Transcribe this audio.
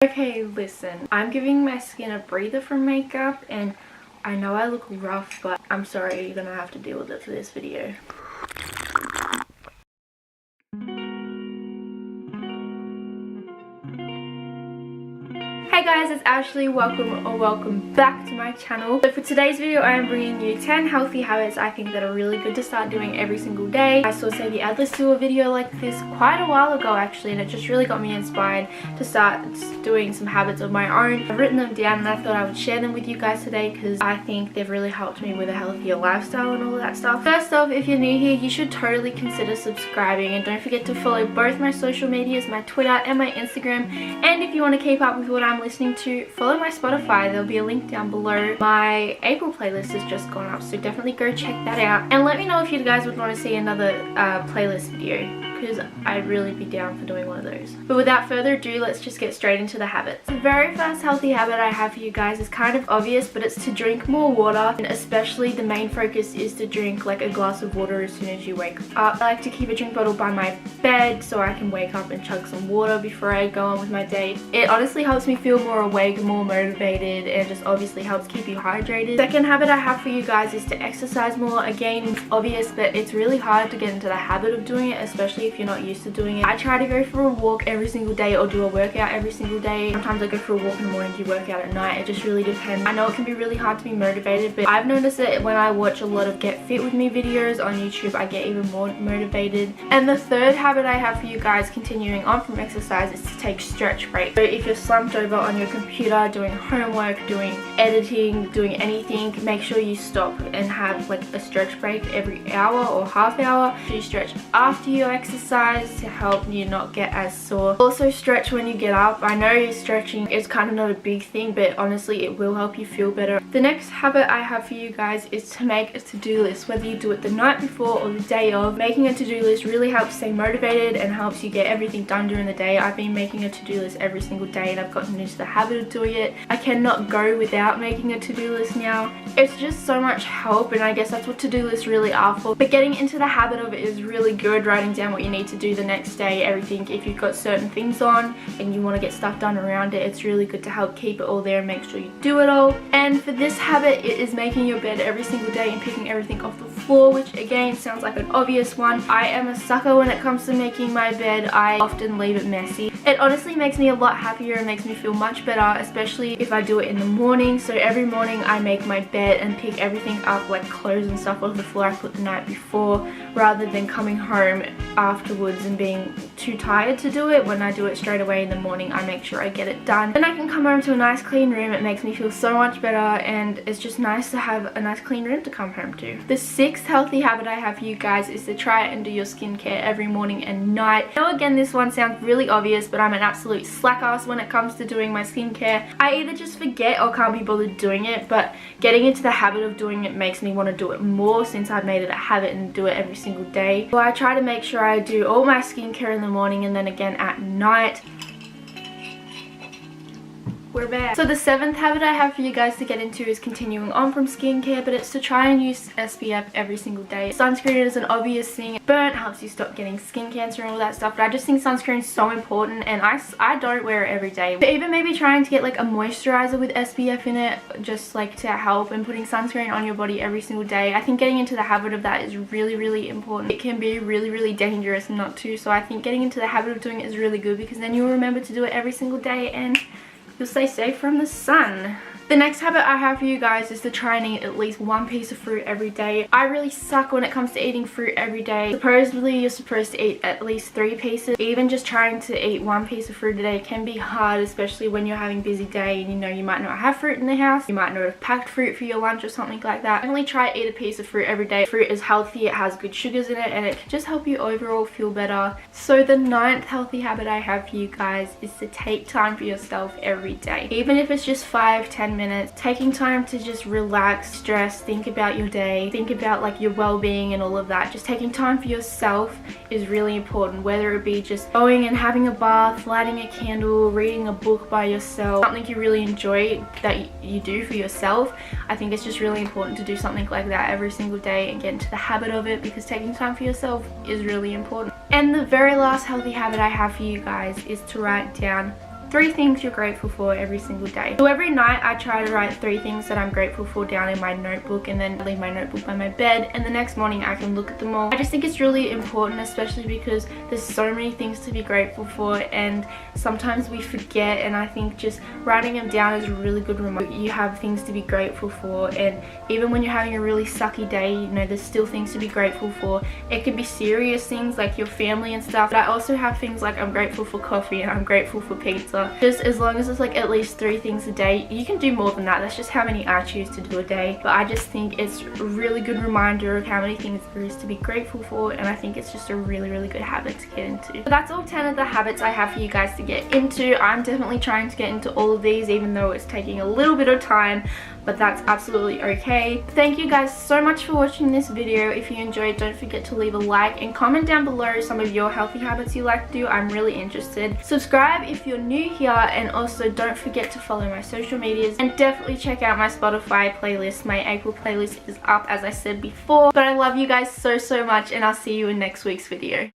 Okay, listen, I'm giving my skin a breather from makeup and I know I look rough, but I'm sorry, you're gonna have to deal with it for this video. Hey guys, it's Ashley. Welcome back to my channel. So for today's video, I am bringing you 10 healthy habits I think that are really good to start doing every single day. I saw Sadie Adler's do a video like this quite a while ago actually, and it just really got me inspired to start doing some habits of my own. I've written them down and I thought I would share them with you guys today because I think they've really helped me with a healthier lifestyle and all of that stuff. First off, if you're new here, you should totally consider subscribing, and don't forget to follow both my social medias, my Twitter and my Instagram. And if you want to keep up with what I'm listening to, follow my Spotify. There'll be a link down below. My April playlist has just gone up, so definitely go check that out. And let me know if you guys would want to see another playlist video, because I'd really be down for doing one of those. But without further ado, let's just get straight into the habits. The very first healthy habit I have for you guys is kind of obvious, but it's to drink more water, and especially the main focus is to drink like a glass of water as soon as you wake up. I like to keep a drink bottle by my bed so I can wake up and chug some water before I go on with my day. It honestly helps me feel more awake, more motivated, and just obviously helps keep you hydrated. Second habit I have for you guys is to exercise more. Again, it's obvious, but it's really hard to get into the habit of doing it, especially if you're not used to doing it. I try to go for a walk every single day or do a workout every single day. Sometimes I go for a walk in the morning, do work out at night. It just really depends. I know it can be really hard to be motivated, but I've noticed that when I watch a lot of Get Fit With Me videos on YouTube, I get even more motivated. And the third habit I have for you guys, continuing on from exercise, is to take stretch breaks. So if you're slumped over on your computer doing homework, doing editing, doing anything, make sure you stop and have like a stretch break every hour or half hour. So you stretch after your exercise to help you not get as sore. Also stretch when you get up. I know stretching is kind of not a big thing, but honestly it will help you feel better. The next habit I have for you guys is to make a to-do list. Whether you do it the night before or the day of, making a to-do list really helps stay motivated and helps you get everything done during the day. I've been making a to-do list every single day and I've gotten into the habit of doing it. I cannot go without making a to-do list now. It's just so much help, and I guess that's what to-do lists really are for. But getting into the habit of it is really good. Writing down what you need to do the next day, everything. If you've got certain things on and you want to get stuff done around it, it's really good to help keep it all there and make sure you do it all. And for this habit, it is making your bed every single day and picking everything off the floor, which again sounds like an obvious one. I am a sucker when it comes to making my bed. I often leave it messy. It honestly makes me a lot happier and makes me feel much better, especially if I do it in the morning. So every morning I make my bed and pick everything up, like clothes and stuff, off the floor I put the night before, rather than coming home afterwards and being too tired to do it. When I do it straight away in the morning, I make sure I get it done. Then I can come home to a nice clean room. It makes me feel so much better, and it's just nice to have a nice clean room to come home to. The sixth healthy habit I have for you guys is to try and do your skincare every morning and night. I know again this one sounds really obvious, but I'm an absolute slack ass when it comes to doing my skincare. I either just forget or can't be bothered doing it, but getting into the habit of doing it makes me want to do it more since I've made it a habit and do it every single day. So I try to make sure I do all my skincare in the morning and then again at night. We're back. So the seventh habit I have for you guys to get into is continuing on from skincare, but it's to try and use SPF every single day. Sunscreen is an obvious thing. Burnt helps you stop getting skin cancer and all that stuff, but I just think sunscreen is so important, and I don't wear it every day. But even maybe trying to get like a moisturizer with SPF in it, just like to help, and putting sunscreen on your body every single day. I think getting into the habit of that is really important. It can be really dangerous not to, so I think getting into the habit of doing it is really good, because then you'll remember to do it every single day and you'll stay safe from the sun. The next habit I have for you guys is to try and eat at least one piece of fruit every day. I really suck when it comes to eating fruit every day. Supposedly you're supposed to eat at least 3 pieces. Even just trying to eat one piece of fruit a day can be hard, especially when you're having a busy day and you know you might not have fruit in the house. You might not have packed fruit for your lunch or something like that. Definitely try to eat a piece of fruit every day. Fruit is healthy, it has good sugars in it, and it can just help you overall feel better. So the ninth healthy habit I have for you guys is to take time for yourself every day. Even if it's just 5-10 minutes, taking time to just relax, stress, think about your day, think about like your well-being and all of that. Just taking time for yourself is really important, whether it be just going and having a bath, lighting a candle, reading a book by yourself, something you really enjoy that you do for yourself. I think it's just really important to do something like that every single day and get into the habit of it, because taking time for yourself is really important. And the very last healthy habit I have for you guys is to write down 3 things you're grateful for every single day. So every night I try to write 3 things that I'm grateful for down in my notebook, and then leave my notebook by my bed, and the next morning I can look at them all. I just think it's really important, especially because there's so many things to be grateful for, and sometimes we forget, and I think just writing them down is a really good reminder. You have things to be grateful for, and even when you're having a really sucky day, you know, there's still things to be grateful for. It could be serious things like your family and stuff, but I also have things like I'm grateful for coffee and I'm grateful for pizza. Just as long as it's like at least 3 things a day. You can do more than that, that's just how many I choose to do a day, but I just think it's a really good reminder of how many things there is to be grateful for, and I think it's just a really good habit to get into. So that's all 10 of the habits I have for you guys to get into. I'm definitely trying to get into all of these, even though it's taking a little bit of time, but that's absolutely okay. Thank you guys so much for watching this video. If you enjoyed, don't forget to leave a like and comment down below some of your healthy habits you like to do. I'm really interested. Subscribe if you're new here, and also don't forget to follow my social medias, and definitely check out my Spotify playlist. My April playlist is up, as I said before, but I love you guys so much, and I'll see you in next week's video.